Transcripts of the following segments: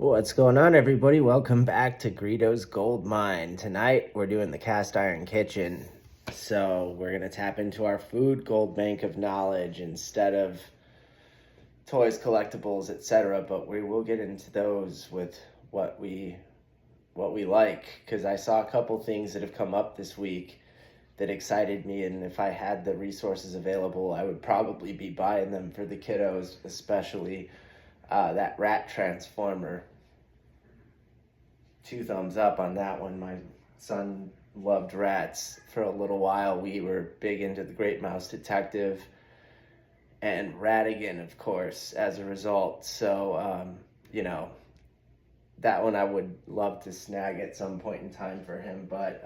What's going on, everybody? Welcome back to Greedo's Gold Mine. Tonight we're doing the cast iron kitchen. So we're gonna tap into our food gold bank of knowledge instead of toys, collectibles, etc. But we will get into those with what we like, because I saw a couple things that have come up this week that excited me, and if I had the resources available, I would probably be buying them for the kiddos, especially that rat transformer. 2 thumbs up on that one. My son loved rats for a little while. We were big into the Great Mouse Detective and Ratigan, of course, as a result. So, that one I would love to snag at some point in time for him. But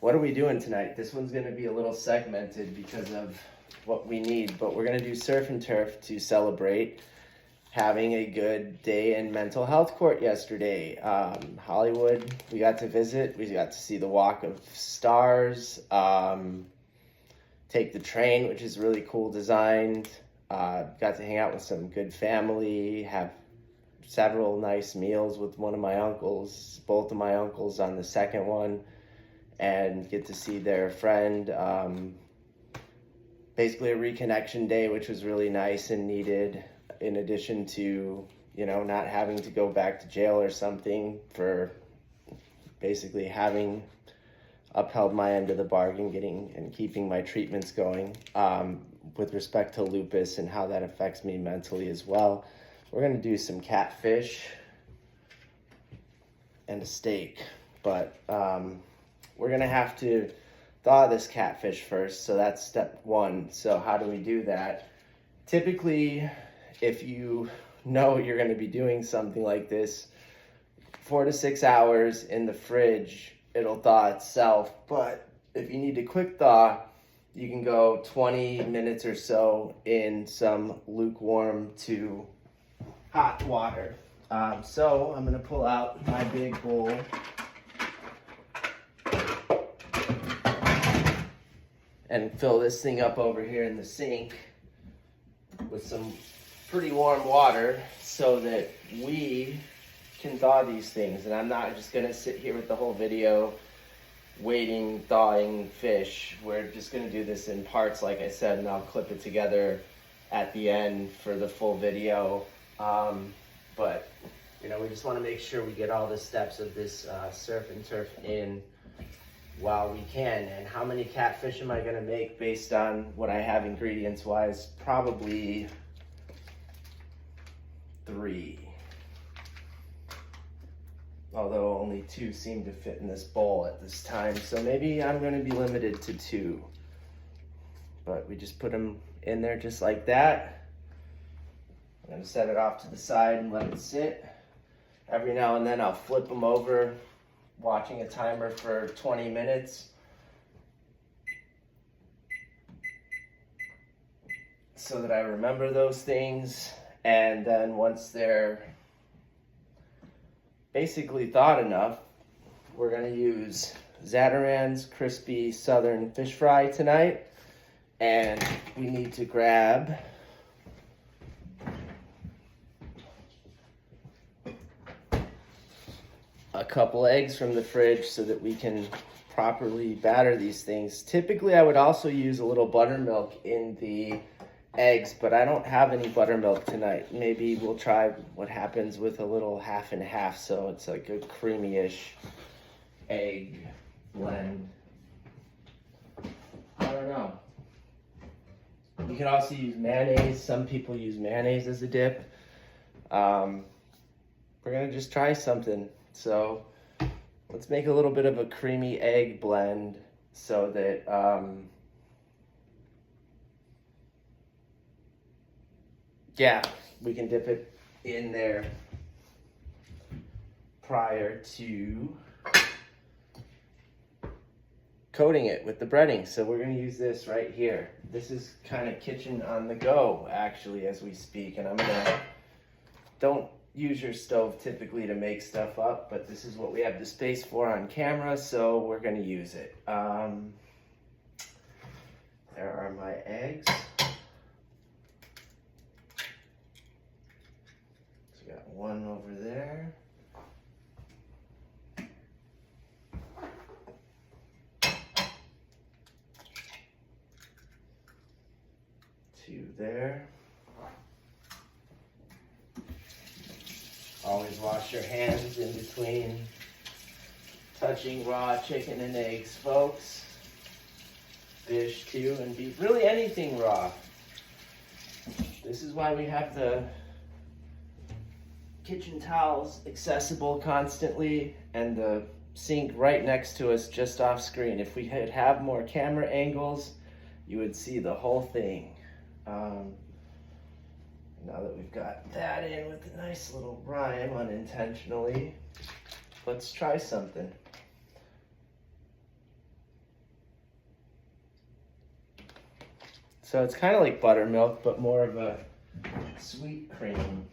what are we doing tonight? This one's going to be a little segmented because of what we need, but we're going to do surf and turf to celebrate having a good day in mental health court yesterday. Hollywood, we got to visit. We got to see the Walk of Stars, take the train, which is really cool designed. Got to hang out with some good family, have several nice meals with one of my uncles, both of my uncles on the second one, and get to see their friend. Basically a reconnection day, which was really nice and needed, in addition to, not having to go back to jail or something for basically having upheld my end of the bargain, getting and keeping my treatments going with respect to lupus and how that affects me mentally as well. We're going to do some catfish and a steak, but we're going to have to thaw this catfish first, so that's step one. So how do we do that? Typically, if you know you're going to be doing something like this, 4 to 6 hours in the fridge, it'll thaw itself. But if you need a quick thaw, you can go 20 minutes or so in some lukewarm to hot water. So I'm going to pull out my big bowl. And fill this thing up over here in the sink with some pretty warm water so that we can thaw these things. And I'm not just gonna sit here with the whole video waiting, thawing fish. We're just gonna do this in parts, like I said, and I'll clip it together at the end for the full video. But we just wanna make sure we get all the steps of this surf and turf in while we can. And how many catfish am I gonna make based on what I have ingredients wise? Probably 3. Although only 2 seem to fit in this bowl at this time, so maybe I'm gonna be limited to 2. But we just put them in there just like that. I'm gonna set it off to the side and let it sit. Every now and then I'll flip them over, watching a timer for 20 minutes. So that I remember those things. And then once they're basically thawed enough, we're gonna use Zatarain's Crispy Southern Fish Fry tonight. And we need to grab a couple eggs from the fridge so that we can properly batter these things. Typically, I would also use a little buttermilk in the eggs, but I don't have any buttermilk tonight. Maybe we'll try what happens with a little half and half, so it's like a creamy-ish egg blend. I don't know. You can also use mayonnaise. Some people use mayonnaise as a dip. We're gonna just try something. So let's make a little bit of a creamy egg blend so that we can dip it in there prior to coating it with the breading. So we're going to use this right here. This is kind of kitchen on the go, actually, as we speak. And I'm going to, don't use your stove typically to make stuff up, but this is what we have the space for on camera, so we're going to use it. There are my eggs. So we got one over there. Two there. Always wash your hands in between touching raw chicken and eggs, folks. Fish too, and beef, really anything raw. This is why we have the kitchen towels accessible constantly and the sink right next to us just off screen. If we could have more camera angles, you would see the whole thing. Now that we've got that in with a nice little rhyme unintentionally, let's try something. So it's kind of like buttermilk, but more of a sweet cream.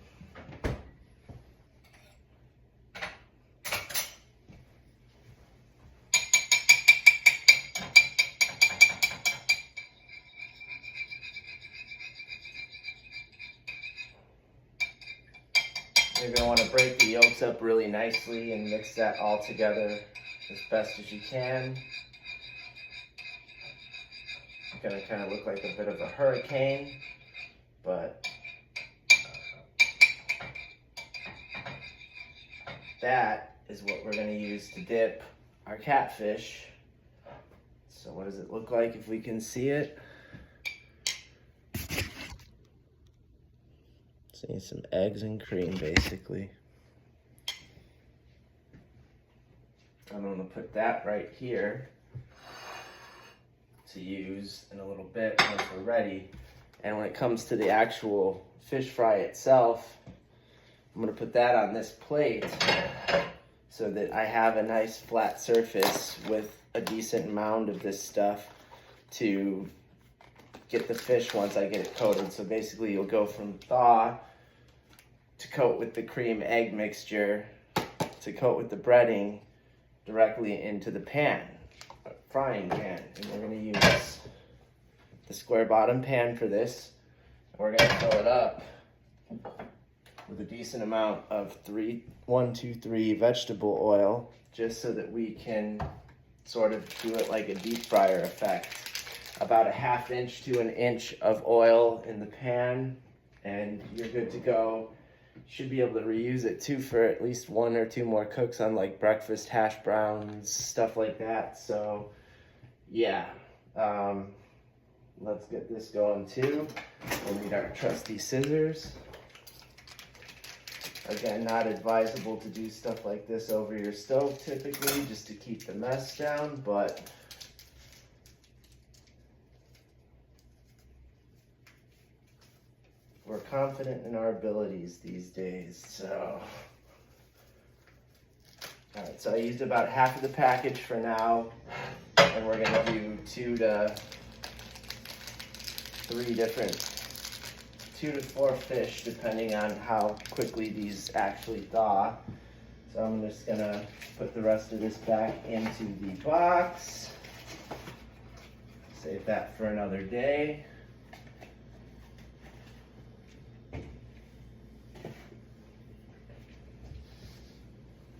You're going to want to break the yolks up really nicely and mix that all together as best as you can. It's going to kind of look like a bit of a hurricane, but that is what we're going to use to dip our catfish. So what does it look like if we can see it? See some eggs and cream, basically. I'm going to put that right here to use in a little bit once we're ready. And when it comes to the actual fish fry itself, I'm going to put that on this plate so that I have a nice flat surface with a decent mound of this stuff to get the fish once I get it coated. So basically you'll go from thaw to coat with the cream egg mixture to coat with the breading directly into the pan, frying pan. And we're going to use the square bottom pan for this. And we're going to fill it up with a decent amount of 1, 2, 3 vegetable oil, just so that we can sort of do it like a deep fryer effect. About a 1/2 inch to 1 inch of oil in the pan, and you're good to go. You should be able to reuse it too for at least 1 or 2 more cooks on like breakfast hash browns, stuff like that. So yeah, let's get this going too. We'll need our trusty scissors. Again, not advisable to do stuff like this over your stove typically, just to keep the mess down, but we're confident in our abilities these days, so. All right, so I used about half of the package for now, and we're gonna do 2 to 4 fish, depending on how quickly these actually thaw. So I'm just gonna put the rest of this back into the box. Save that for another day.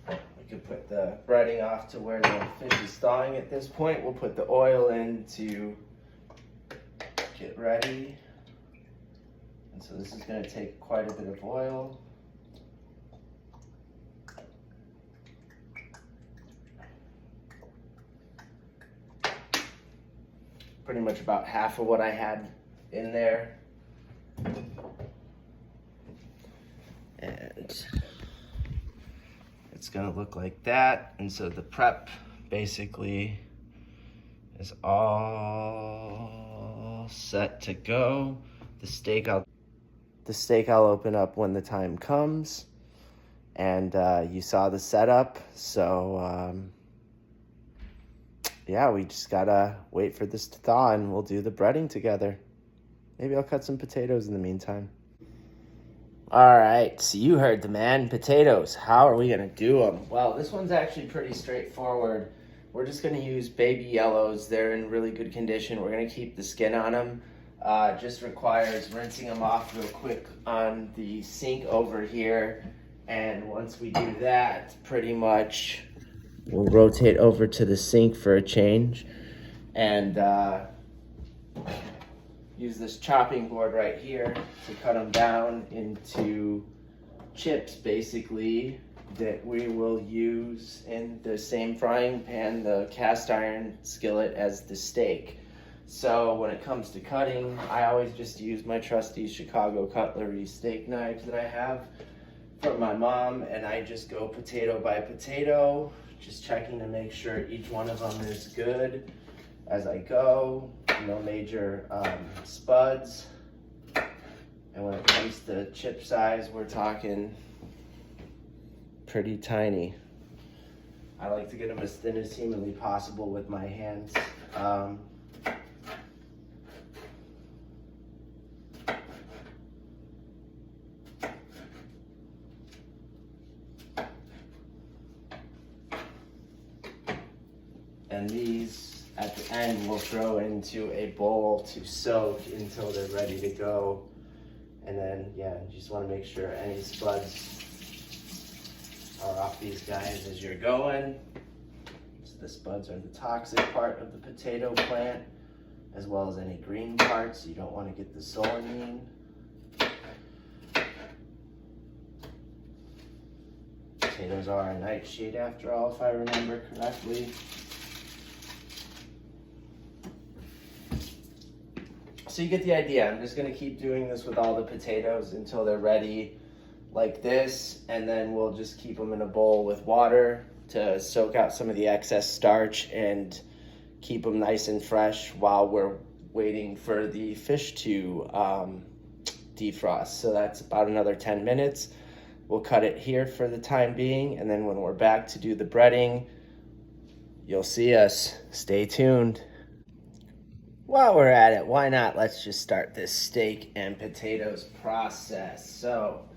We could put the breading off to where the fish is thawing at this point. We'll put the oil in to get ready. And so this is going to take quite a bit of oil. Pretty much about half of what I had in there. And it's going to look like that. And so the prep basically is all set to go. The steak I'll open up when the time comes. And you saw the setup, so yeah, we just gotta wait for this to thaw and we'll do the breading together. Maybe I'll cut some potatoes in the meantime. All right, so you heard the man, potatoes. How are we gonna do them? Well, this one's actually pretty straightforward. We're just gonna use baby yellows. They're in really good condition. We're gonna keep the skin on them. Just requires rinsing them off real quick on the sink over here And once we do that, pretty much we'll rotate over to the sink for a change and use this chopping board right here to cut them down into chips, basically, that we will use in the same frying pan, the cast iron skillet, as the steak. So when it comes to cutting, I always just use my trusty Chicago cutlery steak knives that I have from my mom, and I just go potato by potato, just checking to make sure each one of them is good as I go. No major spuds. And when it comes to chip size, we're talking pretty tiny. I like to get them as thin as humanly possible with my hands. And these, at the end, we'll throw into a bowl to soak until they're ready to go. And then, yeah, you just want to make sure any spuds are off these guys as you're going. So the spuds are the toxic part of the potato plant, as well as any green parts. You don't want to get the solanine. Potatoes are a nightshade after all, if I remember correctly. So you get the idea. I'm just gonna keep doing this with all the potatoes until they're ready like this, and then we'll just keep them in a bowl with water to soak out some of the excess starch and keep them nice and fresh while we're waiting for the fish to defrost. So that's about another 10 minutes. We'll cut it here for the time being, and then when we're back to do the breading, you'll see us. Stay tuned. While we're at it, why not? Let's just start this steak and potatoes process. So,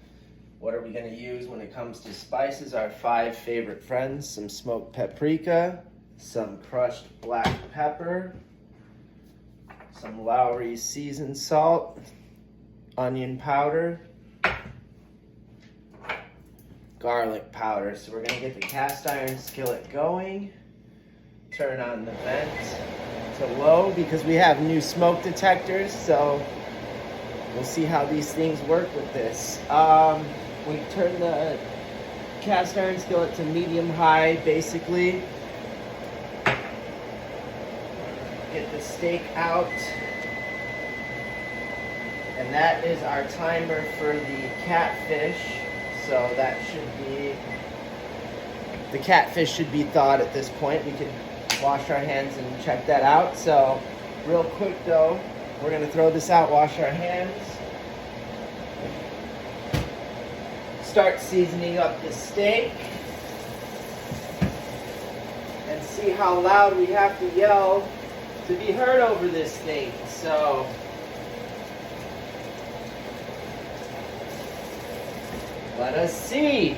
what are we gonna use when it comes to spices? Our 5 favorite friends: some smoked paprika, some crushed black pepper, some Lowry's seasoned salt, onion powder, garlic powder. So we're gonna get the cast iron skillet going, turn on the vent to low because we have new smoke detectors, so we'll see how these things work with this. We turn the cast iron skillet to medium high, basically. Get the steak out, and that is our timer for the catfish. So that should be, the catfish should be thawed at this point. We can wash our hands and check that out. So real quick though, we're gonna throw this out, wash our hands, start seasoning up the steak, and see how loud we have to yell to be heard over this thing. So let us see.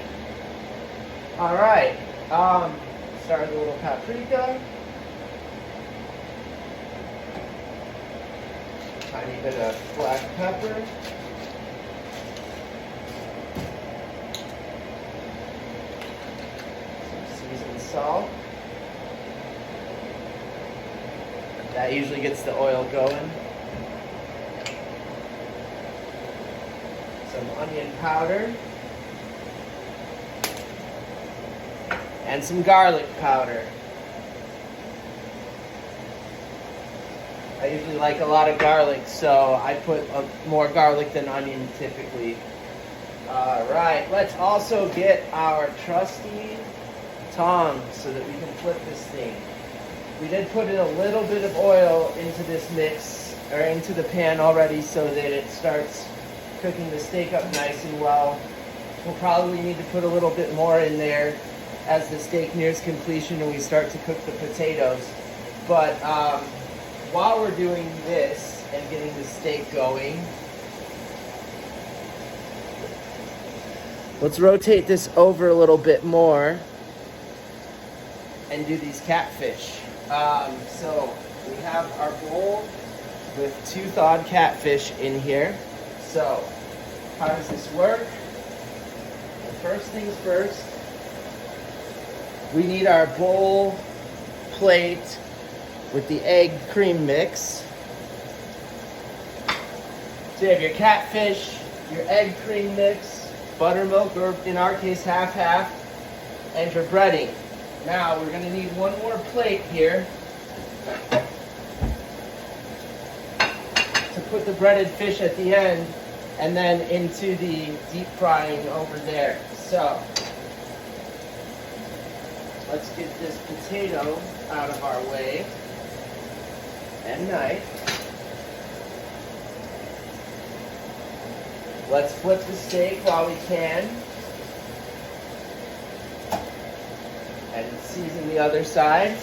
All right, start with a little paprika, tiny bit of black pepper, some seasoned salt. That usually gets the oil going. Some onion powder. And some garlic powder. I usually like a lot of garlic, so I put more garlic than onion typically. All right, let's also get our trusty tongs so that we can flip this thing. We did put in a little bit of oil into this mix, or into the pan already, so that it starts cooking the steak up nice and well. We'll probably need to put a little bit more in there as the steak nears completion and we start to cook the potatoes. But while we're doing this and getting the steak going, let's rotate this over a little bit more and do these catfish. So we have our bowl with 2 thawed catfish in here. So how does this work? first things first, we need our bowl plate with the egg cream mix. So you have your catfish, your egg cream mix, buttermilk, or in our case half-half, and your breading. Now we're going to need one more plate here to put the breaded fish at the end and then into the deep frying over there. So let's get this potato out of our way and knife. Let's flip the steak while we can and season the other side.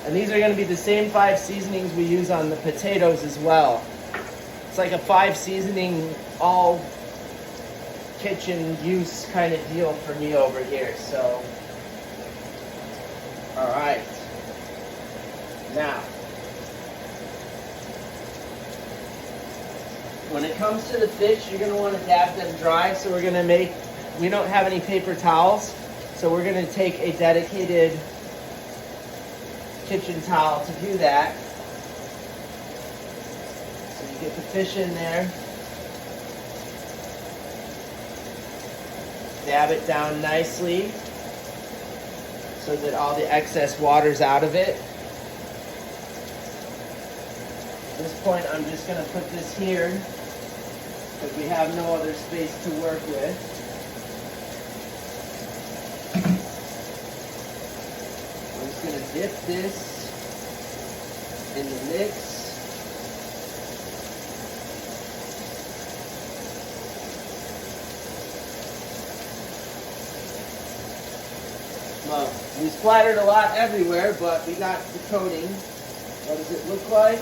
And these are going to be the same 5 seasonings we use on the potatoes as well. It's like a 5 seasoning, all kitchen use kind of deal for me over here. So, all right. Now, when it comes to the fish, you're going to want to dab them dry. So we don't have any paper towels. So we're going to take a dedicated kitchen towel to do that. So you get the fish in there, dab it down nicely so that all the excess water's out of it. At this point, I'm just going to put this here because we have no other space to work with. I'm just going to dip this in the mix. Well, we splattered a lot everywhere, but we got the coating. What does it look like?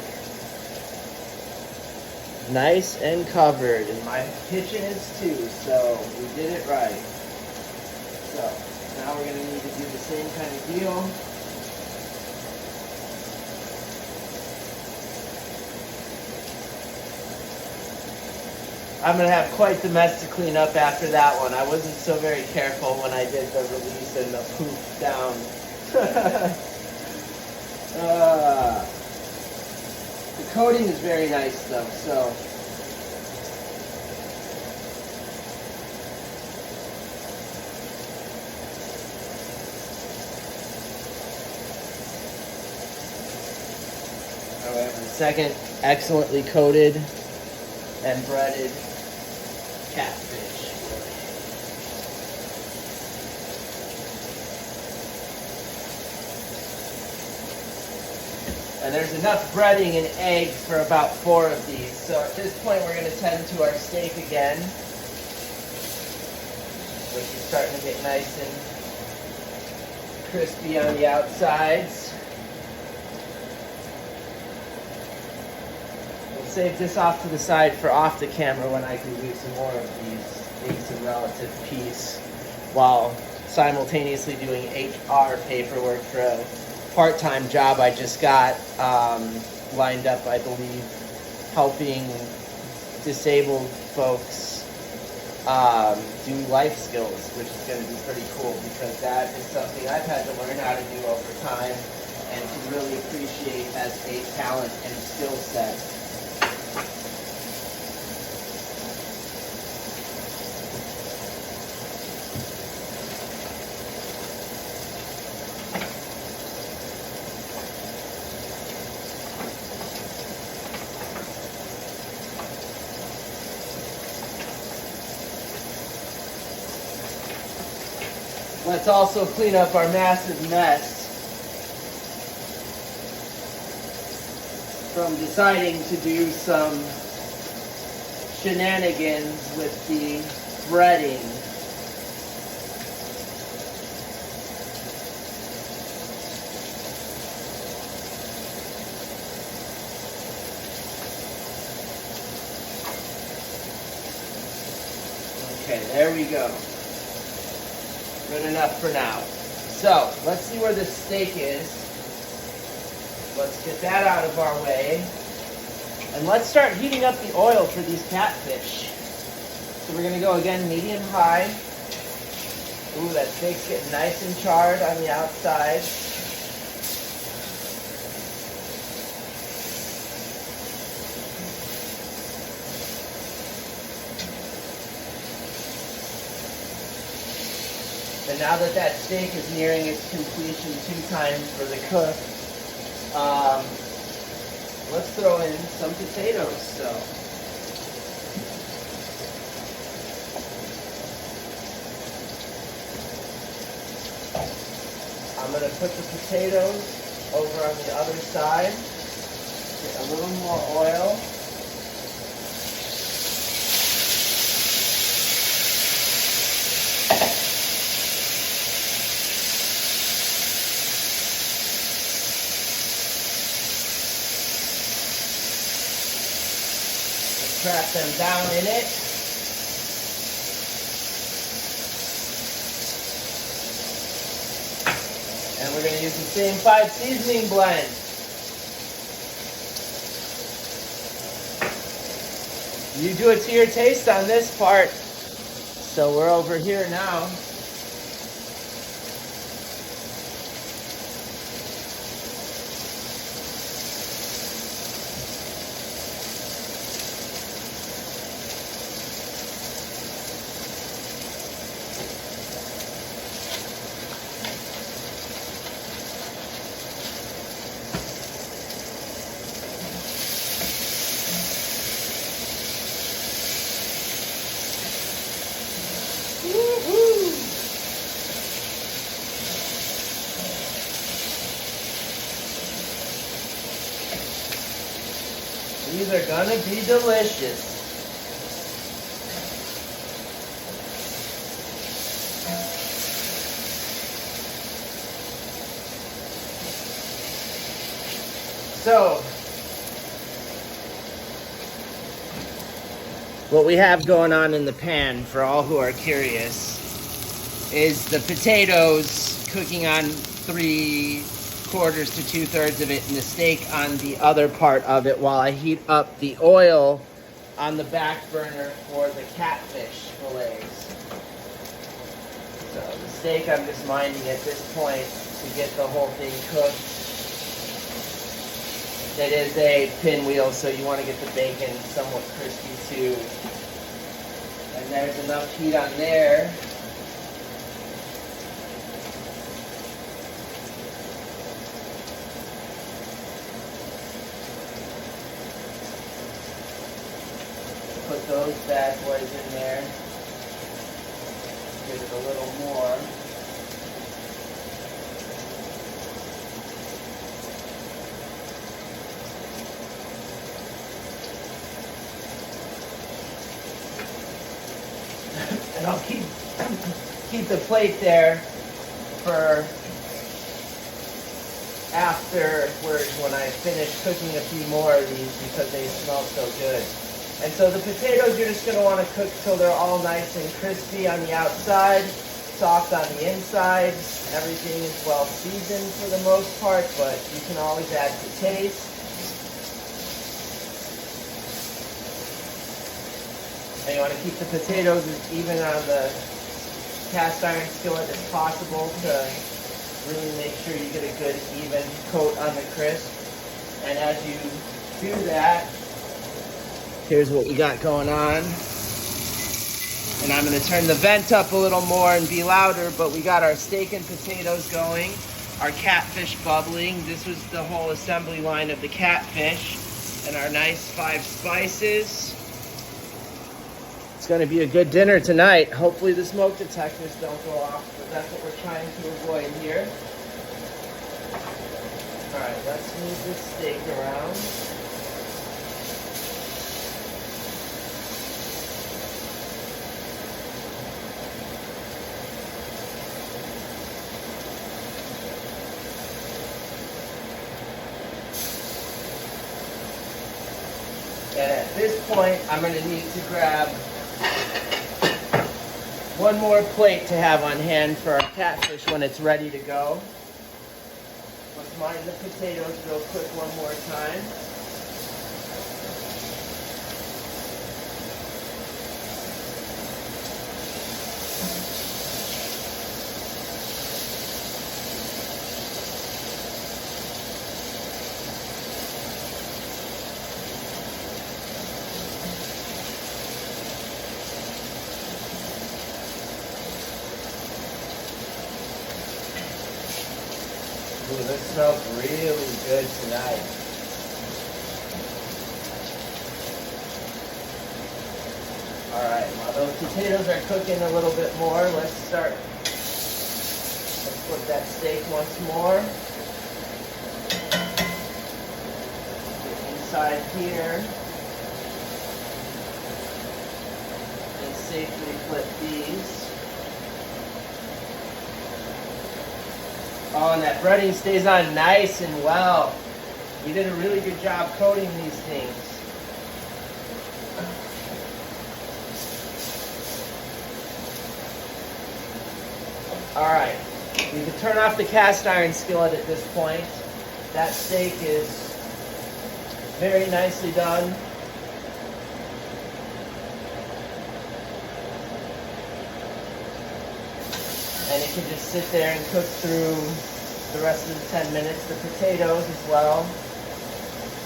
Nice and covered, and my kitchen is too, so we did it right. So now we're going to need to do the same kind of deal. I'm going to have quite the mess to clean up after that one. I wasn't so very careful when I did the release and the poof down. The coating is very nice though, so. However, second excellently coated and breaded catfish. And there's enough breading and egg for about 4 of these. So at this point we're going to tend to our steak again, which is starting to get nice and crispy on the outsides. Save this off to the side for off the camera when I can do some more of these, make some relative peace, while simultaneously doing HR paperwork for a part-time job I just got lined up, I believe, helping disabled folks do life skills, which is going to be pretty cool because that is something I've had to learn how to do over time and to really appreciate as a talent and skill set. Let's also clean up our massive mess from deciding to do some shenanigans with the breading. Okay, there we go. Good enough for now. So, let's see where this steak is. Let's get that out of our way. And let's start heating up the oil for these catfish. So we're gonna go again medium high. Ooh, that steak's getting nice and charred on the outside. And now that that steak is nearing its completion, 2 times for the cook, let's throw in some potatoes. So, I'm going to put the potatoes over on the other side. Get a little more oil. Trap them down in it. And we're going to use the same 5 seasoning blend. You do it to your taste on this part. So we're over here now. These are gonna be delicious. So, what we have going on in the pan, for all who are curious, is the potatoes cooking on 3/4 to 2/3 of it, and the steak on the other part of it, while I heat up the oil on the back burner for the catfish fillets. So the steak I'm just minding at this point to get the whole thing cooked. It is a pinwheel, so you want to get the bacon somewhat crispy too. And there's enough heat on there. Put those bad boys in there. Give it a little more. And I'll keep the plate there for afterwards when I finish cooking a few more of these because they smell so good. And so the potatoes you're just going to want to cook till they're all nice and crispy on the outside, soft on the inside. Everything is well seasoned for the most part, but you can always add to taste. And you want to keep the potatoes as even on the cast iron skillet as possible to really make sure you get a good even coat on the crisp. And as you do that, here's what we got going on. And I'm going to turn the vent up a little more and be louder, but we got our steak and potatoes going, our catfish bubbling. This was the whole assembly line of the catfish, and our nice 5 spices. It's going to be a good dinner tonight. Hopefully the smoke detectors don't go off, but that's what we're trying to avoid here. All right, let's move this steak around. And at this point, I'm going to need to grab one more plate to have on hand for our catfish when it's ready to go. Let's mine the potatoes real quick one more time. Ooh, this smells really good tonight. Alright, while those potatoes are cooking a little bit more, let's flip that steak once more. Get inside here. And safely flip these. Oh, and that breading stays on nice and well. You did a really good job coating these things. All right, we can turn off the cast iron skillet at this point. That steak is very nicely done. And it can just sit there and cook through the rest of the 10 minutes. The potatoes as well.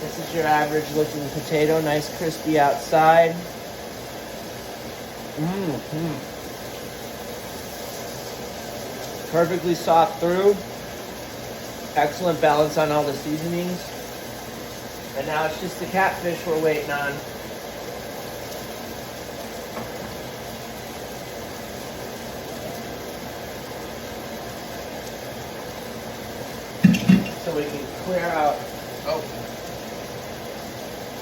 This is your average looking potato, nice crispy outside. Perfectly soft through. Excellent balance on all the seasonings. And now it's just the catfish we're waiting on. So we can clear out. Oh,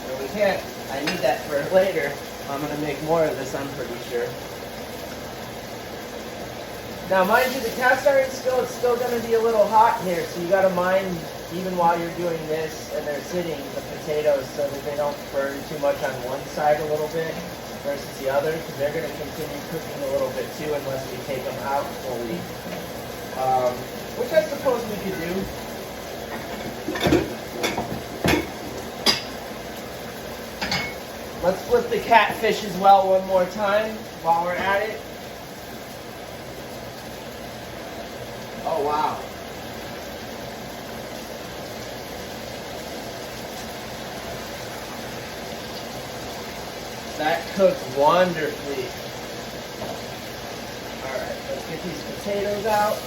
no, we can't. I need that for later. I'm gonna make more of this, I'm pretty sure. Now, mind you, the cast iron skillet's still gonna be a little hot here, so you gotta mind, even while you're doing this and they're sitting, the potatoes, so that they don't burn too much on one side a little bit versus the other, because they're gonna continue cooking a little bit too unless we take them out fully. Which I suppose we could do. Let's flip the catfish as well one more time while we're at it. Oh, wow. That cooked wonderfully. All right, let's get these potatoes out.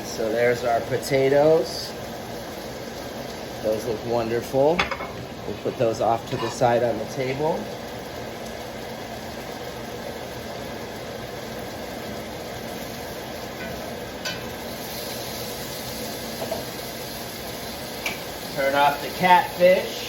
So there's our potatoes. Those look wonderful. We'll put those off to the side on the table. Turn off the catfish.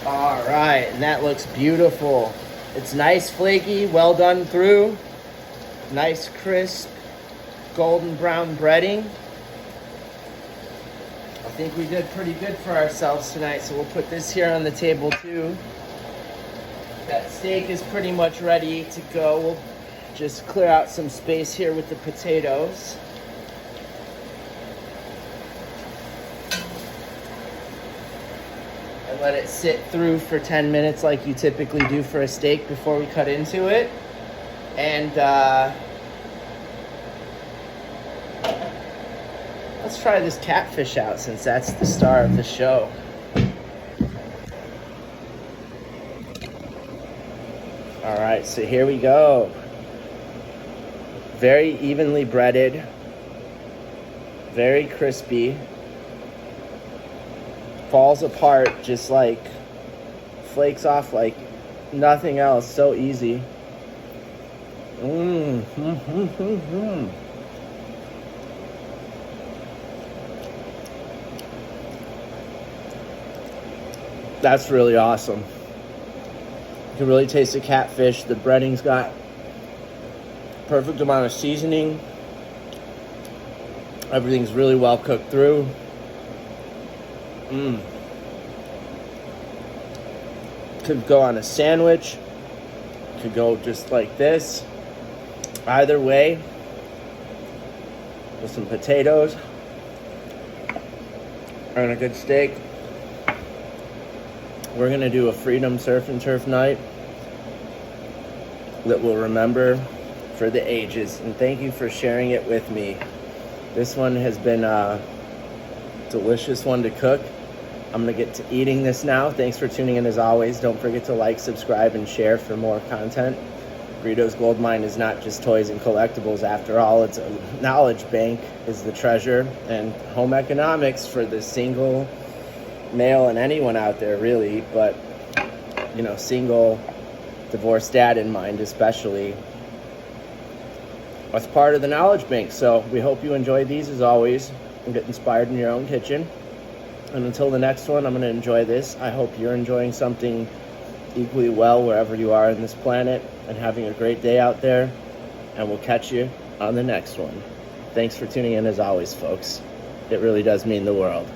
All right, and that looks beautiful. It's nice, flaky, well done through. Nice, crisp, golden brown breading. I think we did pretty good for ourselves tonight, so we'll put this here on the table too. That steak is pretty much ready to go. We'll just clear out some space here with the potatoes. And let it sit through for 10 minutes like you typically do for a steak before we cut into it. And let's try this catfish out since that's the star of the show. All right, so here we go. Very evenly breaded, very crispy. Falls apart just like, flakes off like nothing else, so easy. That's really awesome. You can really taste the catfish. The breading's got perfect amount of seasoning. Everything's really well cooked through. Could go on a sandwich. Could go just like this. Either way, with some potatoes and a good steak. We're gonna do a Freedom Surf and Turf night that we'll remember for the ages. And thank you for sharing it with me. This one has been a delicious one to cook. I'm gonna get to eating this now. Thanks for tuning in as always. Don't forget to like, subscribe, and share for more content. Greedo's Gold Mine is not just toys and collectibles. After all, it's a knowledge bank is the treasure, and home economics for the single male and anyone out there really, but you know, single divorced dad in mind especially. That's part of the knowledge bank. So we hope you enjoy these as always and get inspired in your own kitchen. And until the next one, I'm going to enjoy this. I hope you're enjoying something equally well wherever you are in this planet and having a great day out there. And we'll catch you on the next one. Thanks for tuning in as always, folks. It really does mean the world.